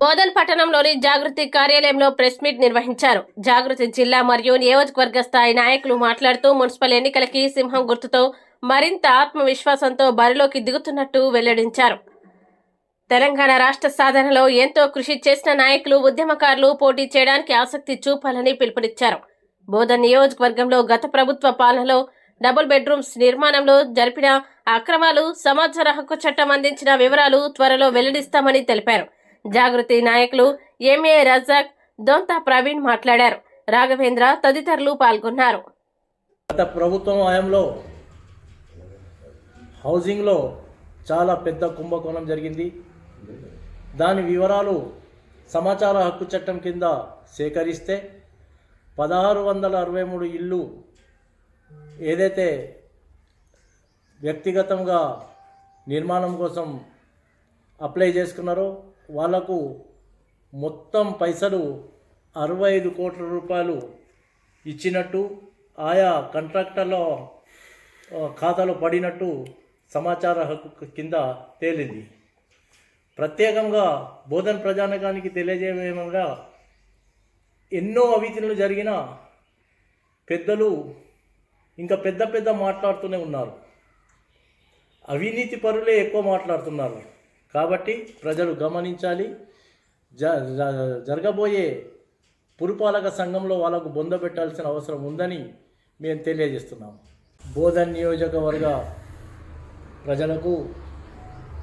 బోధన్ పట్టణంలోని జాగృతి కార్యాలయంలో press meet నిర్వహించారు. జాగృతి జిల్లా మరియు నియోజకవర్గ స్థాయి నాయకులు మాట్లాడుతూ మున్సిపల్ ఎన్నికలకి సింహం గుర్తుతో మరింత ఆత్మవిశ్వాసంతో బరిలోకి దిగుతున్నట్టు వెల్లడించారు. తెలంగాణ రాష్ట్ర సాధనలో ఎంతో కృషి చేసిన నాయకులు, ఉద్యమకారులు పోటీ చేయడానికి ఆసక్తి చూపాలని పిలుపునిచ్చారు. బోధన్ నియోజకవర్గంలో గత ప్రభుత్వ పాలనలో డబుల్ బెడ్రూమ్స్ నిర్మాణంలో జరిపిన అక్రమాలు, సమాచార హక్కు చట్టం అందించిన వివరాలు త్వరలో వెల్లడిస్తామని తెలిపారు. జాగృతి నాయకులు ఎంఏ రజాక్, దొంతా ప్రవీణ్ మాట్లాడారు. రాఘవేంద్ర తదితరులు పాల్గొన్నారు. గత ప్రభుత్వం హయాంలో హౌసింగ్లో చాలా పెద్ద కుంభకోణం జరిగింది. దాని వివరాలు సమాచార హక్కు చట్టం కింద సేకరిస్తే 1663 ఇళ్ళు ఏదైతే వ్యక్తిగతంగా నిర్మాణం కోసం అప్లై చేసుకున్నారో వాళ్లకు మొత్తం పైసలు 65 కోట్ల రూపాయలు ఇచ్చినట్టు, ఆయా కాంట్రాక్టర్ల ఖాతాలో పడినట్టు సమాచార హక్కు కింద తేలింది. ప్రత్యేకంగా బోధన్ ప్రజానికానికి తెలియజేయమనగా ఎన్నో అవినీతులు జరిగిన పెద్దలు ఇంకా పెద్ద మాట్లాడుతూనే ఉన్నారు. అవినీతి పరులే ఎక్కువ మాట్లాడుతున్నారు. కాబట్టి ప్రజలు గమనించాలి. జరగబోయే పురపాలక సంఘంలో వాళ్ళకు బొందబెట్టాల్సిన అవసరం ఉందని మేము తెలియజేస్తున్నాం. బోధన్ నియోజకవర్గ ప్రజలకు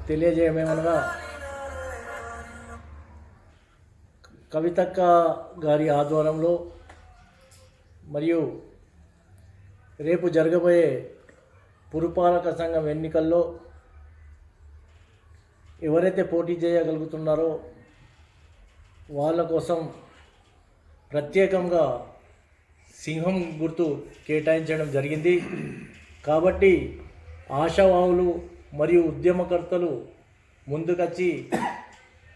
తెలియజేయమేమనగా కవితక్క గారి ఆధ్వర్యంలో మరియు రేపు జరగబోయే పురపాలక సంఘం ఎన్నికల్లో ఎవరైతే పోటీ చేయగలుగుతున్నారో వాళ్ళ కోసం ప్రత్యేకంగా సింహం గుర్తు కేటాయించడం జరిగింది. కాబట్టి ఆశావాహులు మరియు ఉద్యమకర్తలు ముందుకొచ్చి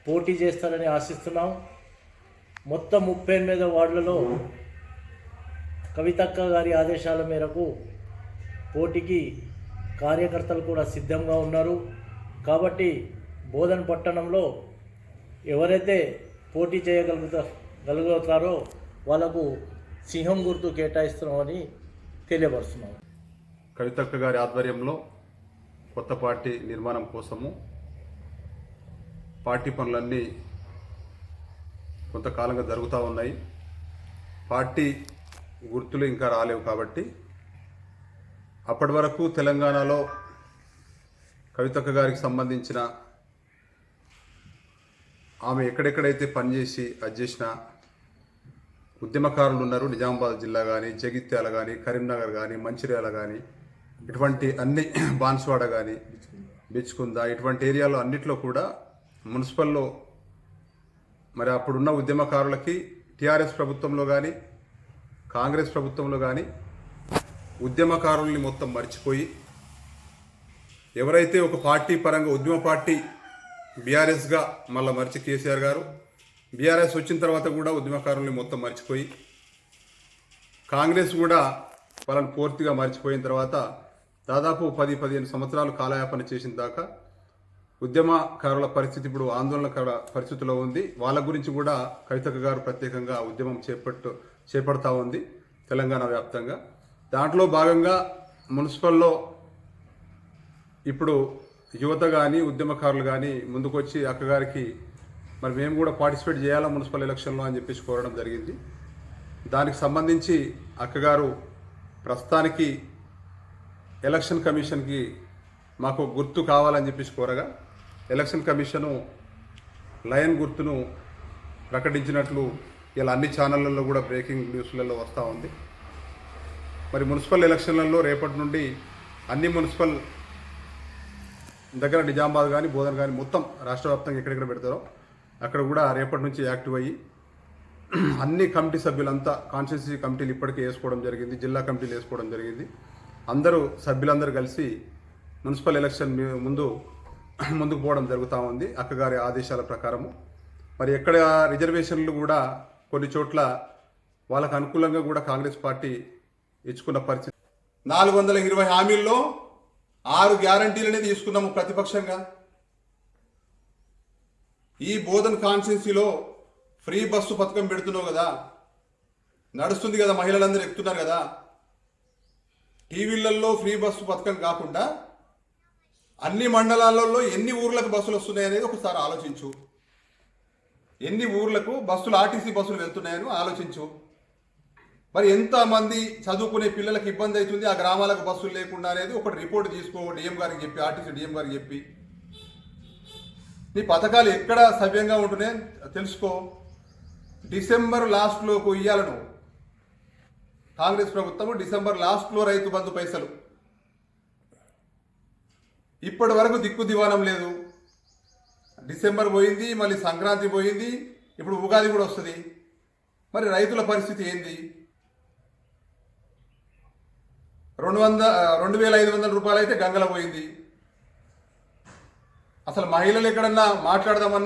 పోటీ చేస్తారని ఆశిస్తున్నాం. మొత్తం 38 వార్డులలో కవితక్క గారి ఆదేశాల మేరకు పోటీకి కార్యకర్తలు కూడా సిద్ధంగా ఉన్నారు. కాబట్టి బోధన్ పట్టణంలో ఎవరైతే పోటీ చేయగలుగుతారో వాళ్ళకు సింహం గుర్తు కేటాయిస్తున్నామని తెలియపరుస్తున్నాం. కవితక్క గారి ఆధ్వర్యంలో కొత్త పార్టీ నిర్మాణం కోసము పార్టీ పనులన్నీ కొంతకాలంగా జరుగుతూ ఉన్నాయి. పార్టీ గుర్తులు ఇంకా రాలేవు. కాబట్టి అప్పటి వరకు తెలంగాణలో కవితక్క గారికి సంబంధించిన ఆమె ఎక్కడెక్కడైతే పనిచేసి అది చేసిన ఉద్యమకారులు ఉన్నారు. నిజామాబాద్ జిల్లా కానీ, జగిత్యాల కానీ, కరీంనగర్ కానీ, మంచిర్యాల కానీ, ఇటువంటి అన్ని బాన్స్వాడ కానీ, బిచ్కుంద, ఇటువంటి ఏరియాలో అన్నిట్లో కూడా మున్సిపల్లో మరి అప్పుడున్న ఉద్యమకారులకి టీఆర్ఎస్ ప్రభుత్వంలో కానీ, కాంగ్రెస్ ప్రభుత్వంలో కానీ ఉద్యమకారుల్ని మొత్తం మర్చిపోయి ఎవరైతే ఒక పార్టీ పరంగా ఉద్యమ పార్టీ బీఆర్ఎస్గా మళ్ళీ మర్చి కేసీఆర్ గారు, బీఆర్ఎస్ వచ్చిన తర్వాత కూడా ఉద్యమకారుల్ని మొత్తం మర్చిపోయి కాంగ్రెస్ కూడా వాళ్ళని పూర్తిగా మర్చిపోయిన తర్వాత దాదాపు 10-15 సంవత్సరాలు కాలయాపన చేసిన దాకా ఉద్యమకారుల పరిస్థితి ఇప్పుడు ఆందోళనకర పరిస్థితిలో ఉంది. వాళ్ళ గురించి కూడా కవితక్క గారు ప్రత్యేకంగా ఉద్యమం చేపడతా ఉంది తెలంగాణ వ్యాప్తంగా. దాంట్లో భాగంగా మున్సిపల్లో ఇప్పుడు యువత కానీ, ఉద్యమకారులు కానీ ముందుకొచ్చి అక్కగారికి మరి మేము కూడా పార్టిసిపేట్ చేయాలా మున్సిపల్ ఎలక్షన్లో అని చెప్పేసి కోరడం జరిగింది. దానికి సంబంధించి అక్కగారు ప్రస్తుతానికి ఎలక్షన్ కమిషన్కి మాకు గుర్తు కావాలని చెప్పేసి కోరగా ఎలక్షన్ కమిషను లయన్ గుర్తును ప్రకటించినట్లు ఇలా అన్ని ఛానళ్లలో కూడా బ్రేకింగ్ న్యూస్లలో వస్తూ ఉంది. మరి మున్సిపల్ ఎలక్షన్లలో రేపటి నుండి అన్ని మున్సిపల్ దగ్గర నిజామాబాద్ కానీ, బోధన్ కానీ మొత్తం రాష్ట్ర వ్యాప్తంగా ఎక్కడెక్కడ పెడతారో అక్కడ కూడా రేపటి నుంచి యాక్టివ్ అయ్యి అన్ని కమిటీ సభ్యులంతా కాన్స్టిట్యూన్సీ కమిటీలు ఇప్పటికే వేసుకోవడం జరిగింది, జిల్లా కమిటీలు వేసుకోవడం జరిగింది. సభ్యులందరూ కలిసి మున్సిపల్ ఎలక్షన్ ముందుకు పోవడం జరుగుతూ ఉంది అక్కగారి ఆదేశాల ప్రకారము. మరి ఎక్కడ రిజర్వేషన్లు కూడా కొన్ని చోట్ల వాళ్ళకు అనుకూలంగా కూడా కాంగ్రెస్ పార్టీ ఇచ్చుకున్న పరిస్థితి. 420 హామీల్లో 6 గ్యారంటీలనే తీసుకున్నాము ప్రతిపక్షంగా. ఈ బోధన్ కాన్స్టిట్యున్సీలో ఫ్రీ బస్సు పథకం పెడుతున్నావు కదా, నడుస్తుంది కదా, మహిళలందరూ ఎక్కుతున్నారు కదా. టీవీలలో ఫ్రీ బస్సు పథకం కాకుండా అన్ని మండలాలలో ఎన్ని ఊర్లకు బస్సులు వస్తున్నాయి అనేది ఒకసారి ఆలోచించు. ఎన్ని ఊర్లకు బస్సులు, ఆర్టీసీ బస్సులు వెళ్తున్నాయని ఆలోచించు. మరి ఎంతమంది చదువుకునే పిల్లలకు ఇబ్బంది అవుతుంది ఆ గ్రామాలకు బస్సులు లేకుండా అనేది ఒకటి రిపోర్ట్ తీసుకో, డిఎం గారికి చెప్పి, ఆర్టీసీ డిఎం గారికి చెప్పి. నీ పథకాలు ఎక్కడ సవ్యంగా ఉంటున్నాయి తెలుసుకో. డిసెంబర్ లాస్ట్లోకి ఇయ్యాలను కాంగ్రెస్ ప్రభుత్వం, డిసెంబర్ లాస్ట్లో రైతు బంధు పైసలు. ఇప్పటి వరకు దిక్కు దివానం లేదు. డిసెంబర్ పోయింది, మళ్ళీ సంక్రాంతి పోయింది, ఇప్పుడు ఉగాది కూడా వస్తుంది. మరి రైతుల పరిస్థితి ఏంది? 2,500 రూపాయలు అయితే గంగల పోయింది. అసలు మహిళలు ఎక్కడన్నా మాట్లాడదామన్నా